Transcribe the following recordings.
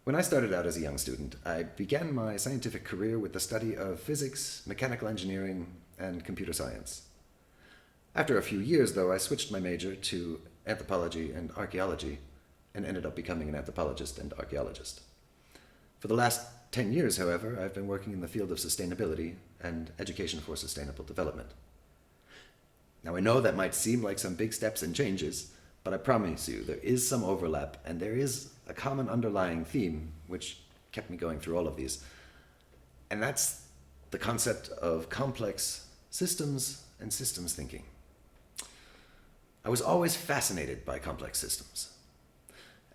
When I started out as a young student, I began my scientific career with the study of physics, mechanical engineering, and computer science. After a few years, though, I switched my major to anthropology and archaeology and ended up becoming an anthropologist and archaeologist. For the last 10 years, however, I've been working in the field of sustainability and education for sustainable development. Now, I know that might seem like some big steps and changes, but I promise you there is some overlap and there is a common underlying theme which kept me going through all of these. And that's the concept of complex systems and systems thinking. I was always fascinated by complex systems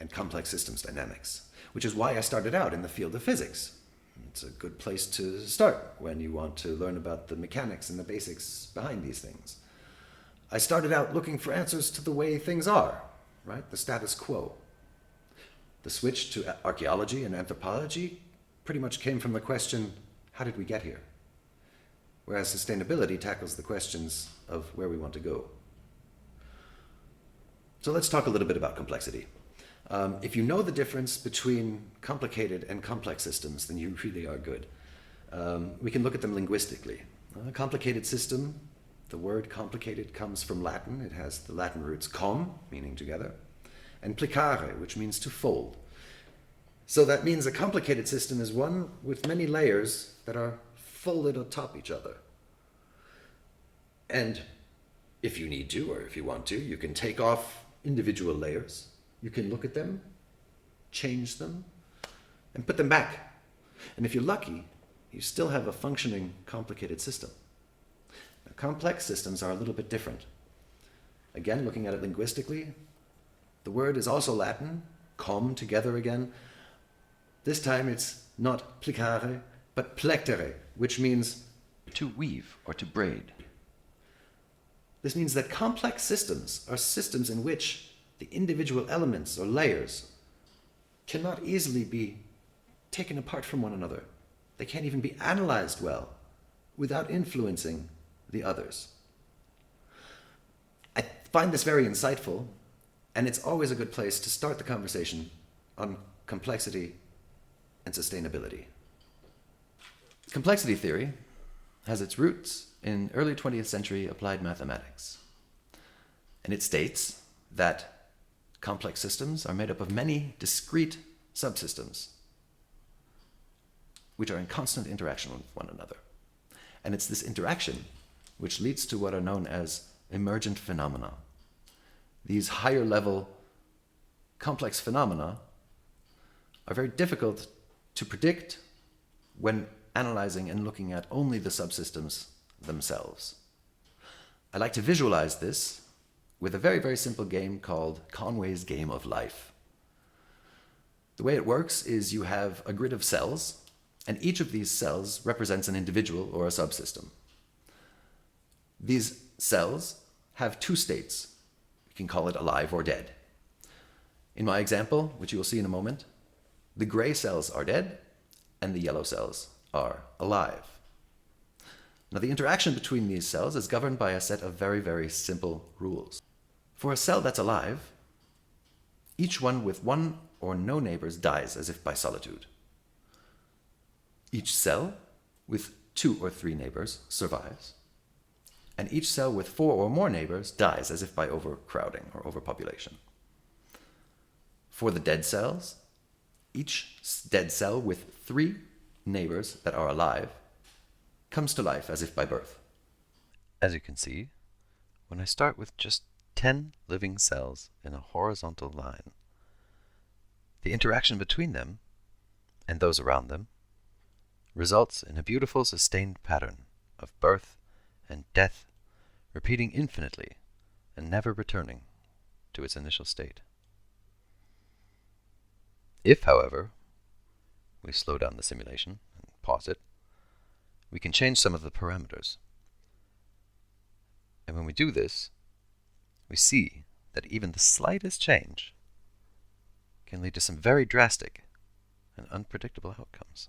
and complex systems dynamics, which is why I started out in the field of physics. It's a good place to start when you want to learn about the mechanics and the basics behind these things. I started out looking for answers to the way things are, right? The status quo. The switch to archaeology and anthropology pretty much came from the question, how did we get here? Whereas sustainability tackles the questions of where we want to go. So let's talk a little bit about complexity. If you know the difference between complicated and complex systems, then you really are good. We can look at them linguistically. A complicated system, the word complicated comes from Latin. It has the Latin roots com, meaning together, and plicare, which means to fold. So that means a complicated system is one with many layers that are folded atop each other. And if you need to, or if you want to, you can take off individual layers. You can look at them, change them, and put them back. And if you're lucky, you still have a functioning complicated system. Now, complex systems are a little bit different. Again, looking at it linguistically, the word is also Latin, com together again. This time it's not plicare, but plectere, which means to weave or to braid. This means that complex systems are systems in which the individual elements or layers cannot easily be taken apart from one another. They can't even be analyzed well without influencing the others. I find this very insightful, and it's always a good place to start the conversation on complexity and sustainability. Complexity theory has its roots in early 20th century applied mathematics. And it states that complex systems are made up of many discrete subsystems which are in constant interaction with one another. And it's this interaction which leads to what are known as emergent phenomena. These higher level complex phenomena are very difficult to predict when analyzing and looking at only the subsystems themselves. I like to visualize this with a very, very simple game called Conway's Game of Life. The way it works is you have a grid of cells, and each of these cells represents an individual or a subsystem. These cells have two states. You can call it alive or dead. In my example, which you will see in a moment, the gray cells are dead and the yellow cells are alive. Now, the interaction between these cells is governed by a set of very, very simple rules. For a cell that's alive, each one with one or no neighbors dies as if by solitude. Each cell with 2 or 3 neighbors survives, and each cell with 4 or more neighbors dies as if by overcrowding or overpopulation. For the dead cells, each dead cell with 3 neighbors that are alive comes to life as if by birth. As you can see, when I start with just 10 living cells in a horizontal line, the interaction between them and those around them results in a beautiful sustained pattern of birth and death, repeating infinitely and never returning to its initial state. If, however, we slow down the simulation and pause it, we can change some of the parameters. And when we do this, we see that even the slightest change can lead to some very drastic and unpredictable outcomes.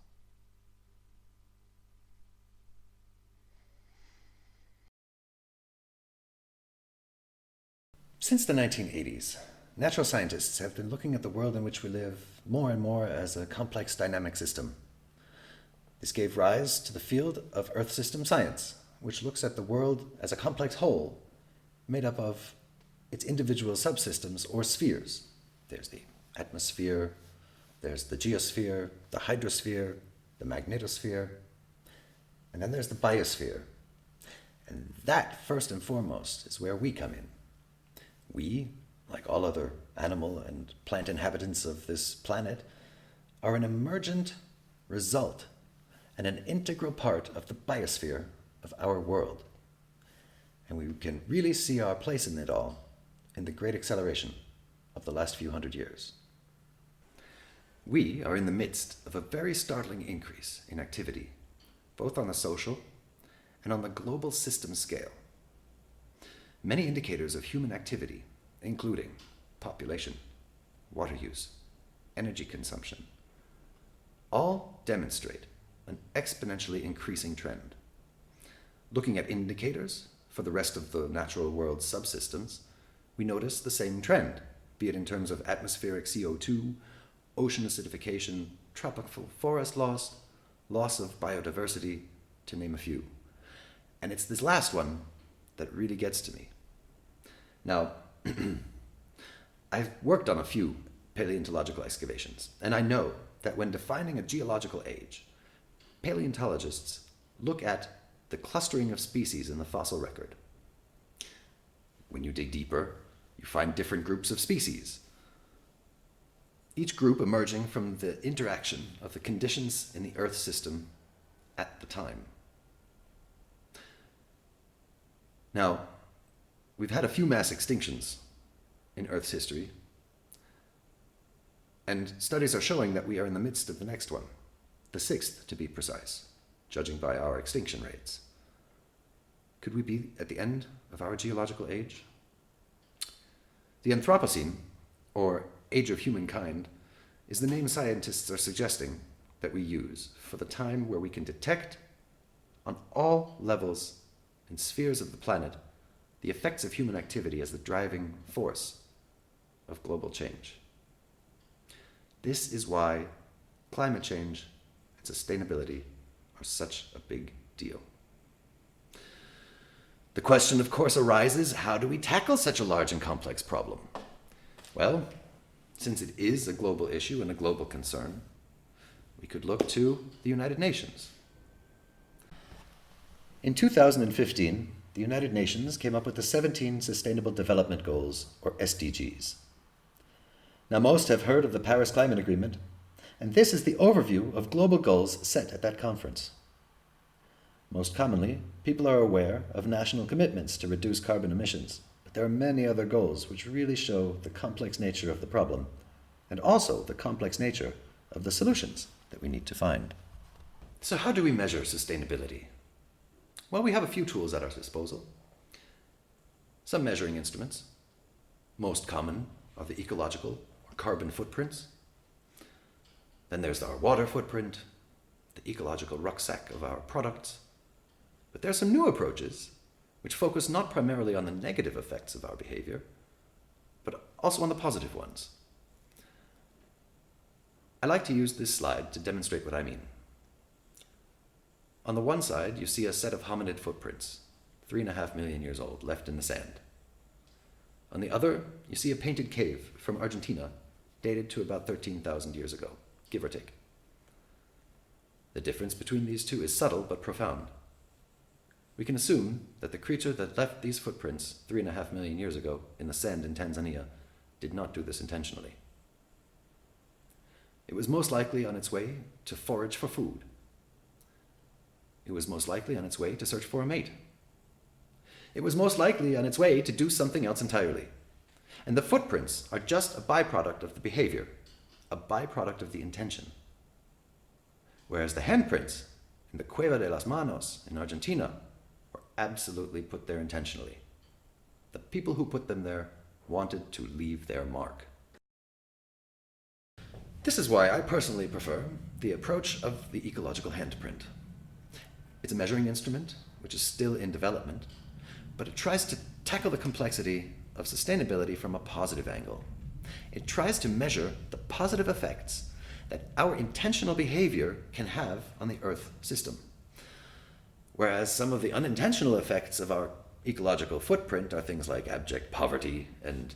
Since the 1980s, natural scientists have been looking at the world in which we live more and more as a complex dynamic system. This gave rise to the field of Earth system science, which looks at the world as a complex whole made up of its individual subsystems or spheres. There's the atmosphere, there's the geosphere, the hydrosphere, the magnetosphere, and then there's the biosphere. And that, first and foremost, is where we come in. We, like all other animal and plant inhabitants of this planet, are an emergent result and an integral part of the biosphere of our world. And we can really see our place in it all in the great acceleration of the last few hundred years. We are in the midst of a very startling increase in activity, both on the social and on the global system scale. Many indicators of human activity, including population, water use, energy consumption, all demonstrate an exponentially increasing trend. Looking at indicators for the rest of the natural world's subsystems, we notice the same trend, be it in terms of atmospheric CO2, ocean acidification, tropical forest loss, loss of biodiversity, to name a few. And it's this last one that really gets to me. Now, I've worked on a few paleontological excavations, and I know that when defining a geological age, paleontologists look at the clustering of species in the fossil record. When you dig deeper, you find different groups of species, each group emerging from the interaction of the conditions in the Earth system at the time. Now, we've had a few mass extinctions in Earth's history, and studies are showing that we are in the midst of the next one, the sixth to be precise, judging by our extinction rates. Could we be at the end of our geological age? The Anthropocene, or age of humankind, is the name scientists are suggesting that we use for the time where we can detect on all levels and spheres of the planet the effects of human activity as the driving force of global change. This is why climate change and sustainability are such a big deal. The question, of course, arises, how do we tackle such a large and complex problem? Well, since it is a global issue and a global concern, we could look to the United Nations. In 2015, the United Nations came up with the 17 Sustainable Development Goals, or SDGs. Now, most have heard of the Paris Climate Agreement, and this is the overview of global goals set at that conference. Most commonly, people are aware of national commitments to reduce carbon emissions, but there are many other goals which really show the complex nature of the problem, and also the complex nature of the solutions that we need to find. So how do we measure sustainability? Well, we have a few tools at our disposal. Some measuring instruments. Most common are the ecological or carbon footprints. Then there's our water footprint, the ecological rucksack of our products. But there are some new approaches which focus not primarily on the negative effects of our behavior, but also on the positive ones. I like to use this slide to demonstrate what I mean. On the one side, you see a set of hominid footprints, 3.5 million years old, left in the sand. On the other, you see a painted cave from Argentina, dated to about 13,000 years ago, give or take. The difference between these two is subtle but profound. We can assume that the creature that left these footprints 3.5 million years ago in the sand in Tanzania did not do this intentionally. It was most likely on its way to forage for food. It was most likely on its way to search for a mate. It was most likely on its way to do something else entirely. And the footprints are just a byproduct of the behavior, a byproduct of the intention. Whereas the handprints in the Cueva de las Manos in Argentina were absolutely put there intentionally. The people who put them there wanted to leave their mark. This is why I personally prefer the approach of the ecological handprint. It's a measuring instrument, which is still in development, but it tries to tackle the complexity of sustainability from a positive angle. It tries to measure the positive effects that our intentional behavior can have on the Earth system. Whereas some of the unintentional effects of our ecological footprint are things like abject poverty and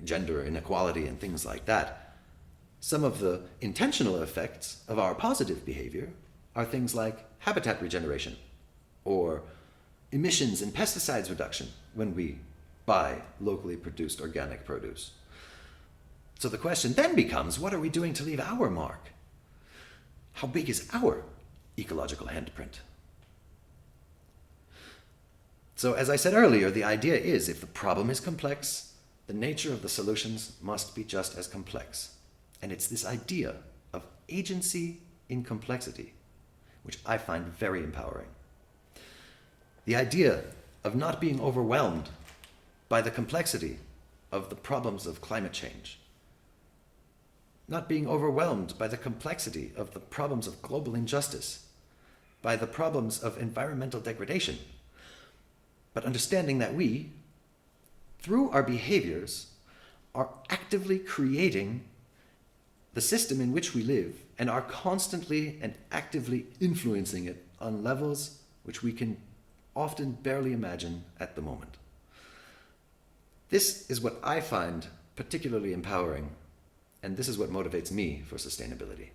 gender inequality and things like that. Some of the intentional effects of our positive behavior are things like habitat regeneration or emissions and pesticides reduction when we buy locally produced organic produce. So the question then becomes, what are we doing to leave our mark? How big is our ecological handprint? So as I said earlier, the idea is if the problem is complex, the nature of the solutions must be just as complex. And it's this idea of agency in complexity which I find very empowering. The idea of not being overwhelmed by the complexity of the problems of climate change, not being overwhelmed by the complexity of the problems of global injustice, by the problems of environmental degradation, but understanding that we, through our behaviors, are actively creating the system in which we live and are constantly and actively influencing it on levels which we can often barely imagine at the moment. This is what I find particularly empowering, and this is what motivates me for sustainability.